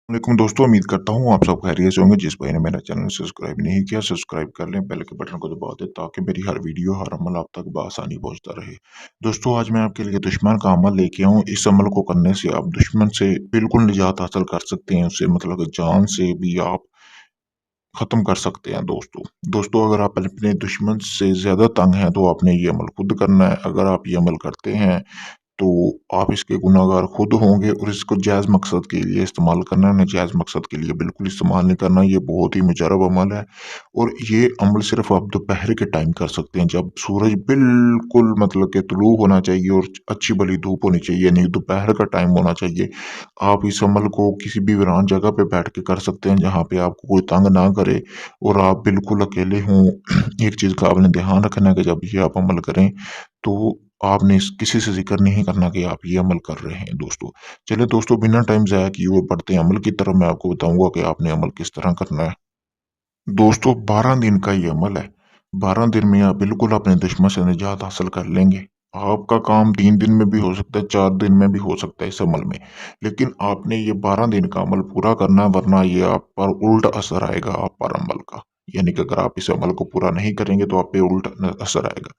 वालेकुम दोस्तों, उम्मीद करता हूँ आप सब खैरियत से होंगे। जिस भाई ने मेरा चैनल सब्सक्राइब नहीं किया, सब्सक्राइब कर लें, बेल के बटन को दबा दें ताकि मेरी हर वीडियो, हर अमल आप तक बआसानी पहुँचता रहे। दोस्तों, आज मैं आपके लिए दुश्मन का अमल लेके आया हूँ। इस अमल को करने से आप दुश्मन से बिल्कुल निजात हासिल कर सकते हैं, उससे मतलब जान से भी आप खत्म कर सकते हैं दोस्तों। दोस्तों, अगर आप अपने दुश्मन से ज़्यादा तंग हैं तो आपने ये अमल खुद करना है। अगर आप ये अमल करते हैं तो आप इसके गुनहगार खुद होंगे और इसको जायज़ मकसद के लिए इस्तेमाल करना है, नाजायज़ मकसद के लिए बिल्कुल इस्तेमाल नहीं करना। ये बहुत ही मुजर्रब अमल है और ये अमल सिर्फ़ आप दोपहर के टाइम कर सकते हैं, जब सूरज बिल्कुल मतलब कि तुलू होना चाहिए और अच्छी भली धूप होनी चाहिए, यानी दोपहर का टाइम होना चाहिए। आप इस अमल को किसी भी वीरान जगह पे बैठ के कर सकते हैं, जहाँ पे आपको कोई तंग ना करे और आप बिल्कुल अकेले हों। एक चीज़ का आपने ध्यान रखना है कि जब ये आप अमल करें, तो आपने इस किसी से ज़िक्र नहीं करना कि आप ये अमल कर रहे हैं दोस्तों। चलिए दोस्तों, बिना टाइम ज़ाया किए हुए बढ़ते हैं अमल की तरफ। मैं आपको बताऊँगा कि आपने अमल किस तरह करना है। दोस्तों, 12 दिन का ये अमल है। 12 दिन में आप बिल्कुल अपने दुश्मन से निजात हासिल कर लेंगे। आपका काम 3 दिन में भी हो सकता है, 4 दिन में भी हो सकता है इस अमल में। लेकिन आपने ये 12 दिन का अमल पूरा करना है, वरना ये आप पर उल्टा असर आएगा आप पर अमल का। यानी कि अगर आप इस अमल को पूरा नहीं करेंगे तो आप पे उल्टा असर आएगा।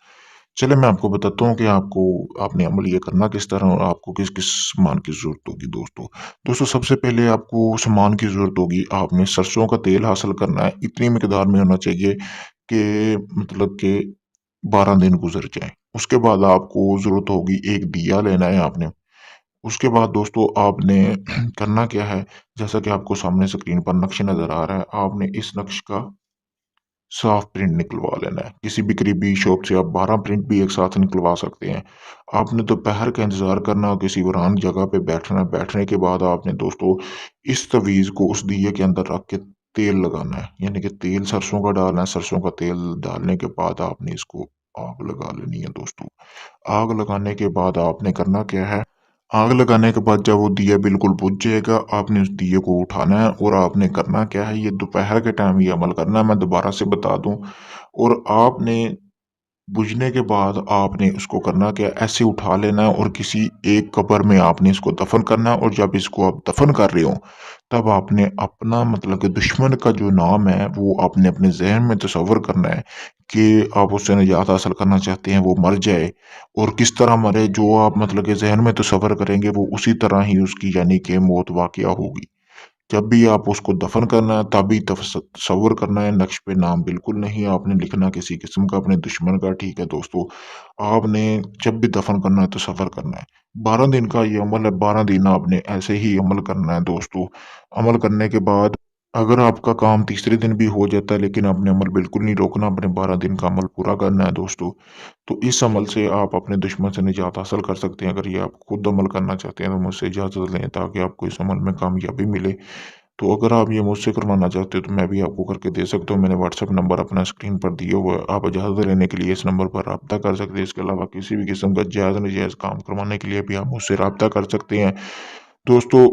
चलिए मैं आपको बताता हूँ कि आपने अमल ये करना किस तरह और आपको किस-किस सामान की ज़रूरत होगी दोस्तों। दोस्तों, सबसे पहले आपको सामान की ज़रूरत होगी, आपने सरसों का तेल हासिल करना है, इतनी मिकदार में होना चाहिए कि मतलब कि 12 दिन गुज़र जाएँ। उसके बाद आपको ज़रूरत होगी, एक दिया लेना है आपने। उसके बाद दोस्तों आपने करना क्या है, जैसा कि आपको सामने स्क्रीन पर नक्शा नज़र आ रहा है, आपने इस नक्श का साफ प्रिंट निकलवा लेना है। किसी भी करीबी शॉप से आप 12 प्रिंट भी एक साथ निकलवा सकते हैं। आपने दोपहर का इंतज़ार करना और किसी वीरान जगह पे बैठना है। बैठने के बाद आपने दोस्तों इस तवीज़ को उस दिए के अंदर रख के तेल लगाना है। यानी कि तेल सरसों का डालना है। सरसों का तेल डालने के बाद आपने इसको आग लगा लेनी है दोस्तों। आग लगाने के बाद आपने करना क्या है, आग लगाने के बाद जब वो दिया बिल्कुल बुझ जाएगा, आपने उस दिए को उठाना है और आपने करना क्या है, ये दोपहर के टाइम ये अमल करना है। मैं दोबारा से बता दूँ, और आपने बुझने के बाद आपने उसको करना क्या, ऐसे उठा लेना है और किसी एक कब्र में आपने इसको दफन करना है। और जब इसको आप दफन कर रहे हो, तब आपने अपना मतलब कि दुश्मन का जो नाम है वो आपने अपने ज़हन में तसव्वुर करना है कि आप उससे निजात हासिल करना चाहते हैं, वो मर जाए और किस तरह मरे, जो आप मतलब कि ज़हन में तसव्वुर करेंगे वो उसी तरह ही उसकी यानी कि मौत वाक़या होगी। जब भी आप उसको दफ़न करना है तभी तसव्वुर करना है, नक्श पे नाम बिल्कुल नहीं आपने लिखना किसी किस्म का अपने दुश्मन का, ठीक है दोस्तों? आपने जब भी दफ़न करना है तसव्वुर करना है। 12 दिन का ये अमल है, 12 दिन आपने ऐसे ही अमल करना है दोस्तों। अमल करने के बाद अगर आपका काम तीसरे दिन भी हो जाता है, लेकिन आपने अमल बिल्कुल नहीं रोकना, अपने 12 दिन का अमल पूरा करना है दोस्तों। तो इस अमल से आप अपने दुश्मन से निजात हासिल कर सकते हैं। अगर ये आप खुद अमल करना चाहते हैं तो मुझसे इजाज़त लें ताकि आपको इस अमल में कामयाबी मिले। तो अगर आप ये मुझसे करवाना चाहते हो तो मैं भी आपको करके दे सकता हूँ। मैंने व्हाट्सएप नंबर अपना स्क्रीन पर दिया हुआ है। आप इजाज़त लेने के लिए इस नंबर पर राब्ता कर सकते हैं। इसके अलावा किसी भी किस्म का जायज़-नाजायज़ काम करवाने के लिए भी आप मुझसे राब्ता कर सकते हैं। दोस्तों,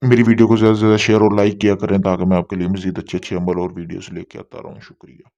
मेरी वीडियो को ज़्यादा से ज़्यादा शेयर और लाइक किया करें ताकि मैं आपके लिए मज़ीद अच्छे-अच्छे अमल और वीडियोज़ लेके आता रहूँ। शुक्रिया।